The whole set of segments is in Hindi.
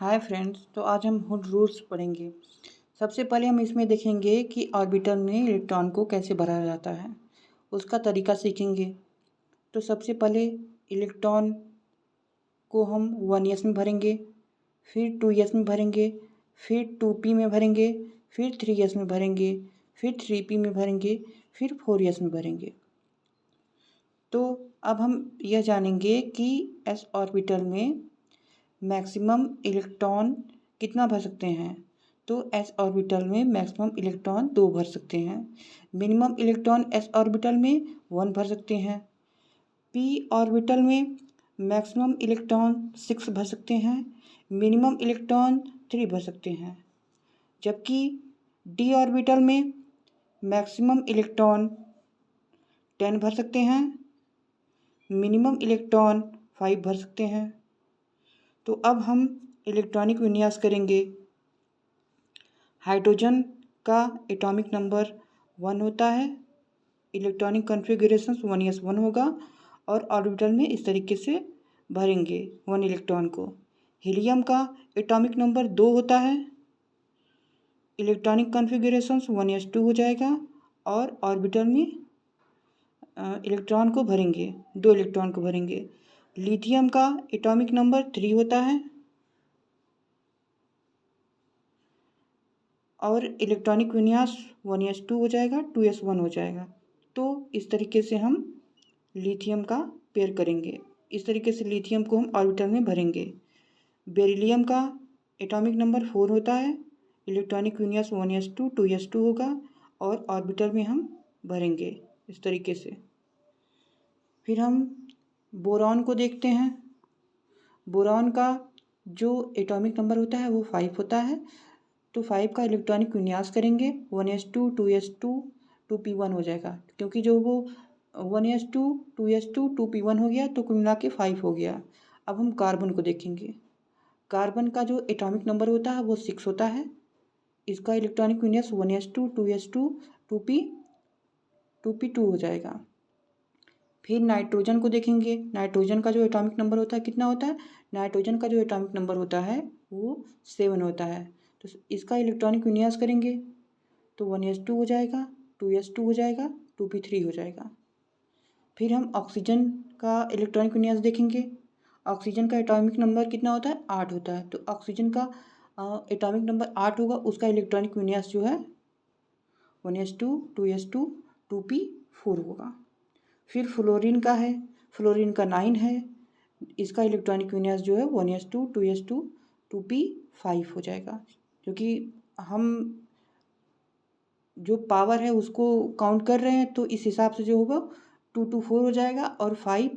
हाय फ्रेंड्स, तो आज हम हुड रूल्स पढ़ेंगे। सबसे पहले हम इसमें देखेंगे कि ऑर्बिटल में इलेक्ट्रॉन को कैसे भरा जाता है, उसका तरीका सीखेंगे। तो सबसे पहले इलेक्ट्रॉन को हम 1s में भरेंगे, फिर 2s में भरेंगे, फिर 2p में भरेंगे, फिर 3s में भरेंगे, फिर 3p में भरेंगे, फिर 4s में भरेंगे। तो अब हम यह जानेंगे कि s ऑर्बिटल में मैक्सिमम इलेक्ट्रॉन कितना भर सकते हैं। तो s ऑर्बिटल में मैक्सिमम इलेक्ट्रॉन 2 भर सकते हैं। मिनिमम इलेक्ट्रॉन s ऑर्बिटल में 1 भर सकते हैं। p ऑर्बिटल में मैक्सिमम इलेक्ट्रॉन 6 भर सकते हैं। मिनिमम इलेक्ट्रॉन 3 भर सकते हैं। जबकि d ऑर्बिटल में मैक्सिमम इलेक्ट्रॉन 10 भर सकते हैं। मिनिमम इलेक्ट्रॉन 5 भर सकते हैं। तो अब हम इलेक्ट्रॉनिक विन्यास करेंगे। हाइड्रोजन का एटॉमिक नंबर 1 होता है। इलेक्ट्रॉनिक कॉन्फ़िगरेशन 1s1 होगा और ऑर्बिटल में इस तरीके से भरेंगे 1 इलेक्ट्रॉन को। हीलियम का एटॉमिक नंबर 2 होता है। इलेक्ट्रॉनिक कॉन्फ़िगरेशन 1s2 हो जाएगा और ऑर्बिटल में इलेक्ट्रॉन को भरेंगे, 2 इलेक्ट्रॉन को भरेंगे। लिथियम का एटॉमिक नंबर 3 होता है और इलेक्ट्रॉनिक विन्यास 1s2 हो जाएगा, 2s1 हो जाएगा। तो इस तरीके से हम लिथियम का पेयर करेंगे। इस तरीके से लिथियम को हम ऑर्बिटल में भरेंगे। बेरिलियम का एटॉमिक नंबर 4 होता है। इलेक्ट्रॉनिक विन्यास 1s2 2s2 होगा और ऑर्बिटल में हम भरेंगे इस तरीके से। फिर हम बोरॉन को देखते हैं। बोरॉन का जो एटॉमिक नंबर होता है वो 5 होता है। तो 5 का इलेक्ट्रॉनिक विन्यास करेंगे 1s2 2s2 2p1 हो जाएगा, क्योंकि जो वो 1s2 2s2 2p1 हो गया तो कुल मिला के 5 हो गया। अब हम कार्बन को देखेंगे। कार्बन का जो एटॉमिक नंबर होता है वो 6 होता है। इसका इलेक्ट्रॉनिक विन्यास 1s2 2s2 2p2 हो जाएगा। फिर नाइट्रोजन को देखेंगे। नाइट्रोजन का जो एटॉमिक नंबर होता है कितना होता है? नाइट्रोजन का जो एटॉमिक नंबर होता है वो 7 होता है। तो इसका इलेक्ट्रॉनिक विन्यास करेंगे तो 1s2 हो जाएगा, 2s2 हो जाएगा, 2p3 हो जाएगा। फिर हम ऑक्सीजन का इलेक्ट्रॉनिक विन्यास देखेंगे। ऑक्सीजन का एटॉमिक नंबर कितना होता है? 8 होता है। तो ऑक्सीजन का एटॉमिक नंबर 8 होगा, उसका इलेक्ट्रॉनिक विन्यास जो है 1s2 2s2 2p4 होगा। फिर फ्लोरीन का है। फ्लोरीन का 9 है। इसका इलेक्ट्रॉनिक विन्यास जो है 1s2 2s2 2p5 हो जाएगा, क्योंकि हम जो पावर है उसको काउंट कर रहे हैं तो इस हिसाब से जो होगा 2 2 4 हो जाएगा और 5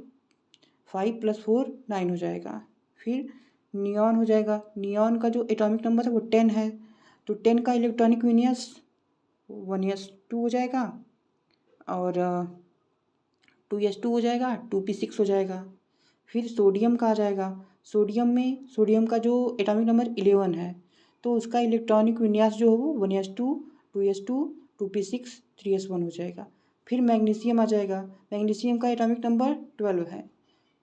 5 + 4 9 हो जाएगा। फिर नियॉन हो जाएगा। नियॉन का जो एटॉमिक नंबर है वो 10 है। तो 10 का इलेक्ट्रॉनिक विन्यास 1s2 हो जाएगा और 2s2 हो जाएगा, 2p6 हो जाएगा। फिर सोडियम का आ जाएगा। सोडियम का जो एटॉमिक नंबर 11 है, तो उसका इलेक्ट्रॉनिक विन्यास जो हो 1s2 2s2 2p6 3s1 हो जाएगा। फिर मैग्नीशियम आ जाएगा। मैग्नीशियम का एटॉमिक नंबर 12 है,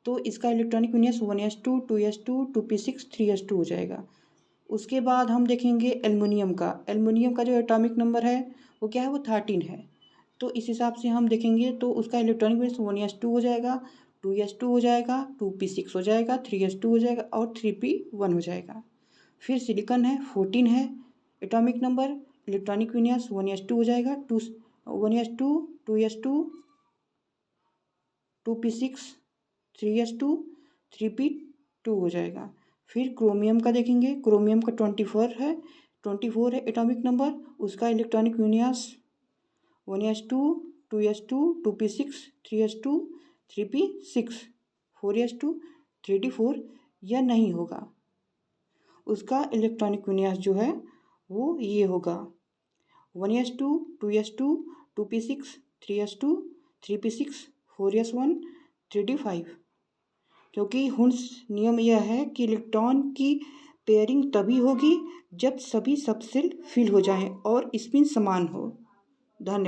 तो इसका इलेक्ट्रॉनिक विन्यास 1s2 2s2 2p6 3s2 हो जाएगा। उसके बाद हम देखेंगे एल्युमिनियम का। एल्युमिनियम का जो एटॉमिक नंबर है वो क्या है? वो 13 है। तो इस हिसाब से हम देखेंगे तो उसका इलेक्ट्रॉनिक विन्यास 1s2 हो जाएगा, 2s2 हो जाएगा, 2p6 हो जाएगा, 3s2 हो जाएगा और 3p1 हो जाएगा। फिर सिलिकॉन है, 14 है एटॉमिक नंबर। इलेक्ट्रॉनिक विन्यास 1s2 हो जाएगा, 1s2 2s2 2p6 3s2 3p2 हो जाएगा। फिर क्रोमियम का देखेंगे। क्रोमियम का 24 है एटॉमिक नंबर। उसका इलेक्ट्रॉनिक विन्यास 1s2 2s2 2p6 3s2 3p6 4s2 3d4 यह नहीं होगा। उसका इलेक्ट्रॉनिक विन्यास जो है वो ये होगा 1s2 2s2 2p6 3s2 3p6 4s1 3d5, क्योंकि हुड्स नियम यह है कि इलेक्ट्रॉन की पेयरिंग तभी होगी जब सभी सबसेल फिल हो जाएं और स्पिन समान हो। धन्यवाद।